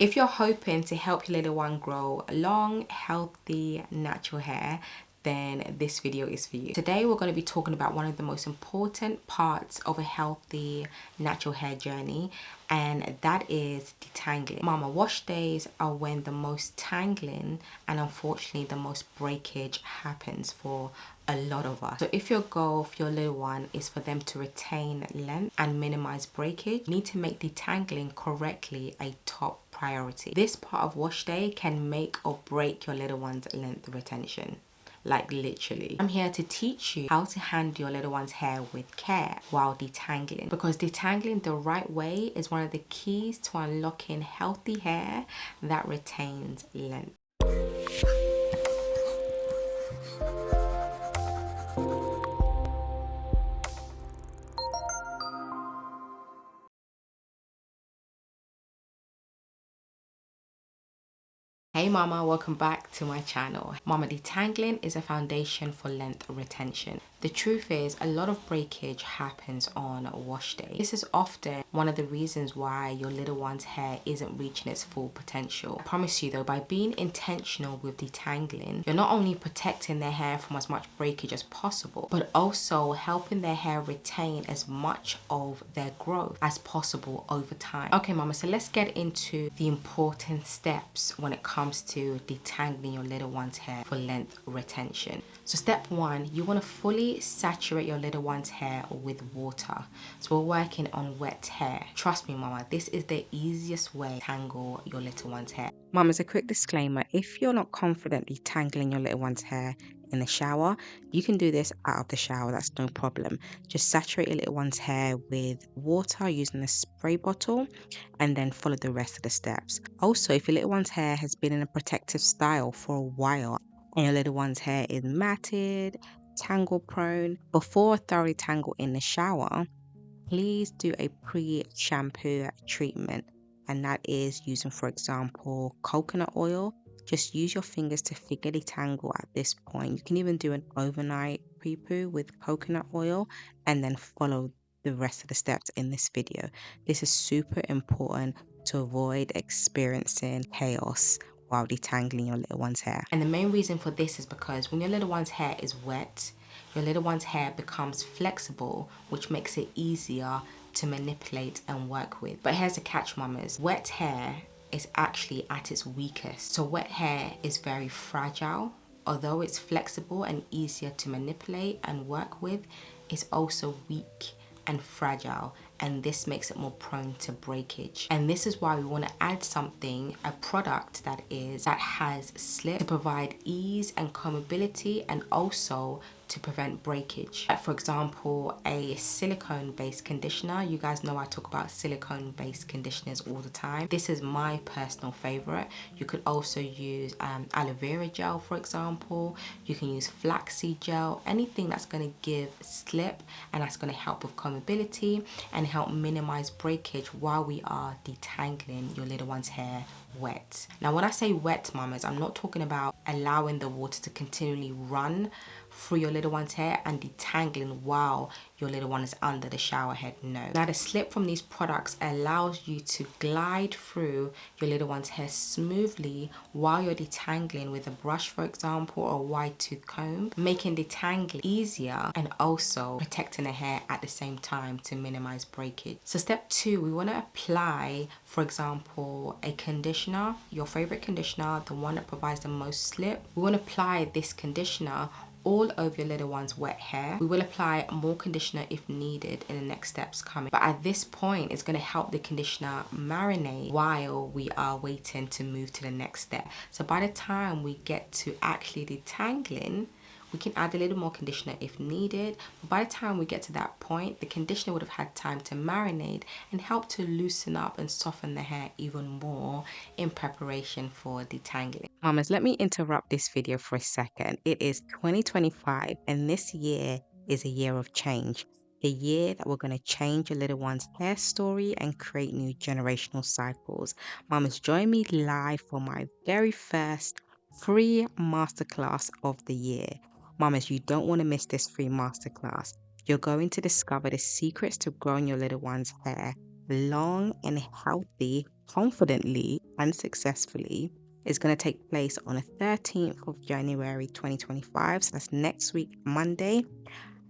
If you're hoping to help your little one grow long, healthy, natural hair, then this video is for you. Today we're going to be talking about one of the most important parts of a healthy natural hair journey, and that is detangling. Mama, wash days are when the most tangling and unfortunately the most breakage happens for a lot of us. So if your goal for your little one is for them to retain length and minimize breakage, you need to make detangling correctly a top priority. This part of wash day can make or break your little one's length retention. Like literally. I'm here to teach you how to handle your little one's hair with care while detangling, because detangling the right way is one of the keys to unlocking healthy hair that retains length. Hey mama, welcome back to my channel. Mama, detangling is a foundation for length retention. The truth is, a lot of breakage happens on wash day. This is often one of the reasons why your little one's hair isn't reaching its full potential. I promise you though, by being intentional with detangling, you're not only protecting their hair from as much breakage as possible, but also helping their hair retain as much of their growth as possible over time. Okay mama, so let's get into the important steps when it comes to detangling your little one's hair for length retention. So step one, you want to fully saturate your little one's hair with water. So we're working on wet hair. Trust me mama, this is the easiest way to tangle your little one's hair. Mom, as a quick disclaimer, if you're not confidently tangling your little one's hair in the shower, you can do this out of the shower, that's no problem. Just saturate your little one's hair with water using a spray bottle and then follow the rest of the steps. Also, if your little one's hair has been in a protective style for a while and your little one's hair is matted, tangle prone, before thoroughly tangle in the shower, please do a pre-shampoo treatment, and that is using, for example, coconut oil. Just use your fingers to figure detangle at this point. You can even do an overnight pre-poo with coconut oil and then follow the rest of the steps in this video. This is super important to avoid experiencing chaos while detangling your little one's hair. And the main reason for this is because when your little one's hair is wet, your little one's hair becomes flexible, which makes it easier to manipulate and work with. But here's the catch, mamas. Wet hair is actually at its weakest. So wet hair is very fragile. Although it's flexible and easier to manipulate and work with, it's also weak and fragile, and this makes it more prone to breakage. And this is why we want to add something, a product that has slip to provide ease and combability, and also to prevent breakage. Like for example, a silicone based conditioner. You guys know I talk about silicone based conditioners all the time. This is my personal favorite. You could also use aloe vera gel, for example. You can use flaxseed gel, anything that's going to give slip and that's going to help with combability and help minimize breakage while we are detangling your little one's hair wet. Now when I say wet, mamas, I'm not talking about allowing the water to continually run through your little one's hair and detangling while your little one is under the shower head. No. Now the slip from these products allows you to glide through your little one's hair smoothly while you're detangling with a brush, for example, or a wide tooth comb, making detangling easier and also protecting the hair at the same time to minimize breakage. So step two, we want to apply, for example, a conditioner, your favorite conditioner, the one that provides the most slip. We want to apply this conditioner all over your little one's wet hair. We will apply more conditioner if needed in the next steps coming. But at this point, it's going to help the conditioner marinate while we are waiting to move to the next step. So by the time we get to actually detangling, we can add a little more conditioner if needed. But by the time we get to that point, the conditioner would have had time to marinate and help to loosen up and soften the hair even more in preparation for detangling. Mamas, let me interrupt this video for a second. It is 2025 and this year is a year of change. A year that we're going to change your little one's hair story and create new generational cycles. Mamas, join me live for my very first free masterclass of the year. Mamas, you don't want to miss this free masterclass. You're going to discover the secrets to growing your little one's hair long and healthy, confidently, unsuccessfully is going to take place on the 13th of January 2025. So that's next week, Monday,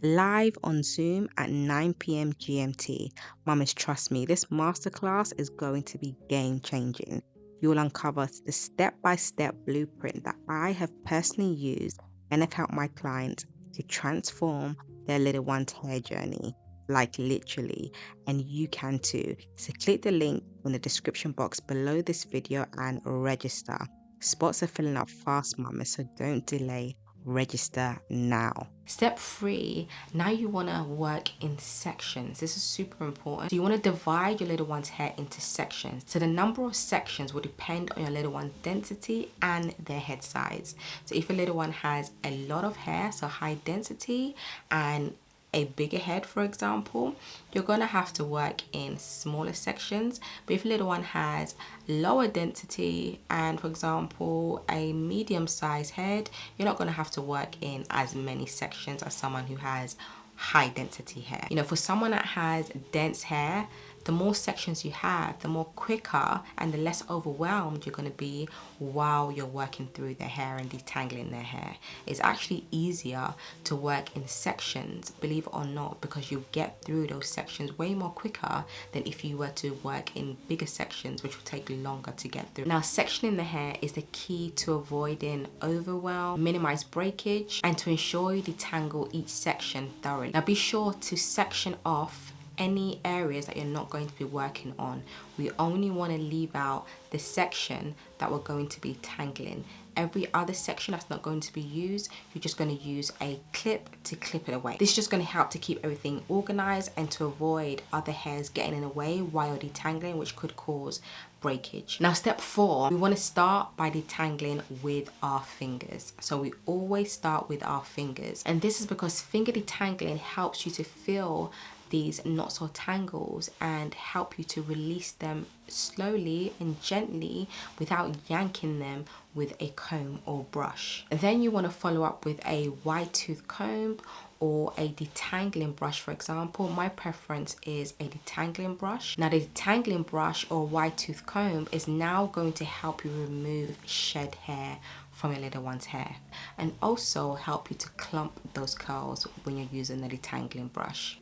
live on Zoom at 9 p.m. GMT. Mamas, trust me, this masterclass is going to be game changing. You'll uncover the step-by-step blueprint that I have personally used and have helped my clients to transform their little one's hair journey, like literally, and you can too. So click the link in the description box below this video and register. Spots are filling up fast, mama, so don't delay. Register now. Step 3, now you want to work in sections. This is super important. So you want to divide your little one's hair into sections. So the number of sections will depend on your little one's density and their head size. So if your little one has a lot of hair, so high density, and a bigger head, for example, you're going to have to work in smaller sections. But if a little one has lower density and, for example, a medium sized head, you're not going to have to work in as many sections as someone who has high density hair. You know, for someone that has dense hair, the more sections you have, the more quicker and the less overwhelmed you're going to be while you're working through their hair and detangling their hair. It's actually easier to work in sections, believe it or not, because you get through those sections way more quicker than if you were to work in bigger sections, which will take longer to get through. Now, sectioning the hair is the key to avoiding overwhelm, minimize breakage, and to ensure you detangle each section thoroughly. Now, be sure to section off any areas that you're not going to be working on. We only want to leave out the section that we're going to be tangling. Every other section that's not going to be used, you're just going to use a clip to clip it away. This is just going to help to keep everything organized and to avoid other hairs getting in the way while you're detangling, which could cause breakage. Now, step 4, we want to start by detangling with our fingers. So we always start with our fingers, and this is because finger detangling helps you to feel these knots or tangles and help you to release them slowly and gently without yanking them with a comb or brush. Then you want to follow up with a wide tooth comb or a detangling brush. For example, my preference is a detangling brush. Now, the detangling brush or wide tooth comb is now going to help you remove shed hair from your little one's hair and also help you to clump those curls when you're using the detangling brush.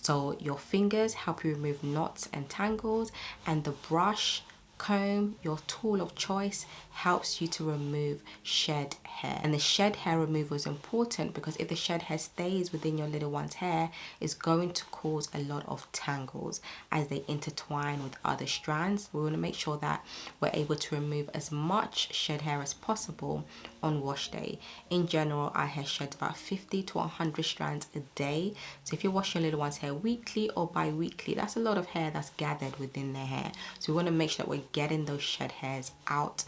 So your fingers help you remove knots and tangles, and the brush, comb, your tool of choice, helps you to remove shed hair. And the shed hair removal is important because if the shed hair stays within your little one's hair, it's going to cause a lot of tangles as they intertwine with other strands. We want to make sure that we're able to remove as much shed hair as possible on wash day. In general, our hair sheds about 50 to 100 strands a day. So if you're washing your little one's hair weekly or bi-weekly, that's a lot of hair that's gathered within their hair. So we want to make sure that we're getting those shed hairs out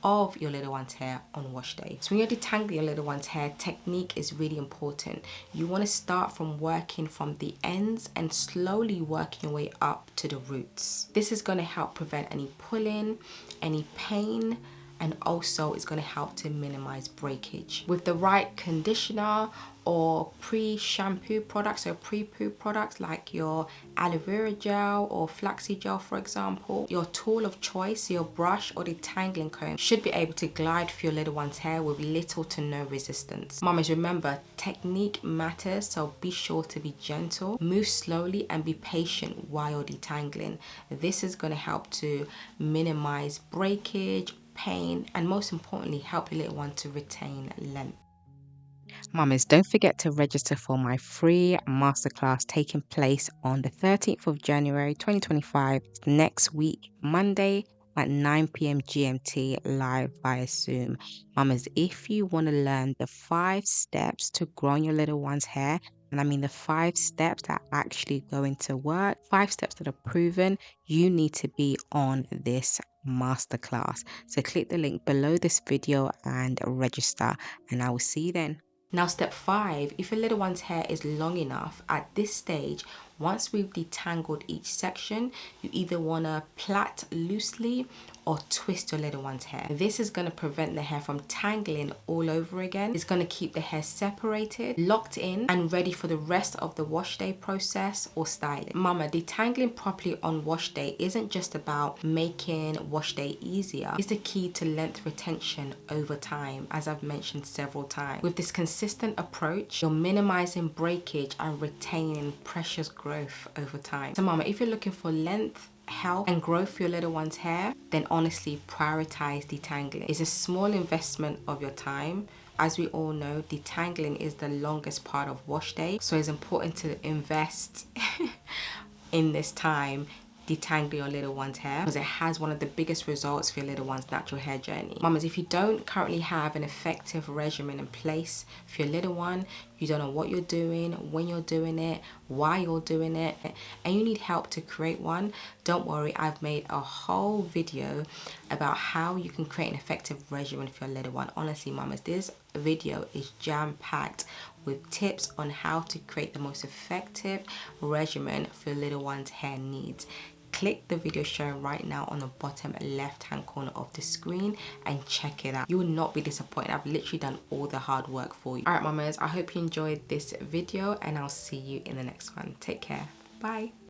of your little one's hair on wash day. So when you're detangling your little one's hair, technique is really important. You want to start from working from the ends and slowly working your way up to the roots. This is going to help prevent any pulling, any pain, and also it's going to help to minimize breakage. With the right conditioner or pre-shampoo products or pre-poo products like your aloe vera gel or flaxseed gel, for example, your tool of choice, your brush or detangling comb, should be able to glide through your little one's hair with little to no resistance. Mamas, remember, technique matters, so be sure to be gentle, move slowly, and be patient while you're detangling. This is going to help to minimize breakage, pain, and most importantly, help your little one to retain length. Mamas, don't forget to register for my free masterclass taking place on the 13th of January 2025, next week, Monday at 9 p.m. GMT, live via Zoom. Mamas, if you want to learn the 5 steps to growing your little one's hair, and I mean the 5 steps that are actually going to work, 5 steps that are proven, you need to be on this masterclass. So click the link below this video and register, and I will see you then. Now, step 5, if your little one's hair is long enough, at this stage, Once we've detangled each section, you either want to plait loosely or twist your little one's hair. This is going to prevent the hair from tangling all over again. It's going to keep the hair separated, locked in, and ready for the rest of the wash day process or styling. Mama, detangling properly on wash day isn't just about making wash day easier. It's the key to length retention over time, as I've mentioned several times. With this consistent approach, you're minimizing breakage and retaining precious growth over time. So mama, if you're looking for length, health and growth for your little one's hair, then honestly prioritize detangling. It's a small investment of your time. As we all know, detangling is the longest part of wash day, so it's important to invest in this time detangling your little one's hair, because it has one of the biggest results for your little one's natural hair journey. Mamas, if you don't currently have an effective regimen in place for your little one, you don't know what you're doing, when you're doing it, why you're doing it, and you need help to create one, don't worry, I've made a whole video about how you can create an effective regimen for your little one. Honestly, mamas, this video is jam-packed with tips on how to create the most effective regimen for your little one's hair needs. Click the video showing right now on the bottom left hand corner of the screen and check it out. You will not be disappointed. I've literally done all the hard work for you. All right, mamas, I hope you enjoyed this video and I'll see you in the next one. Take care. Bye.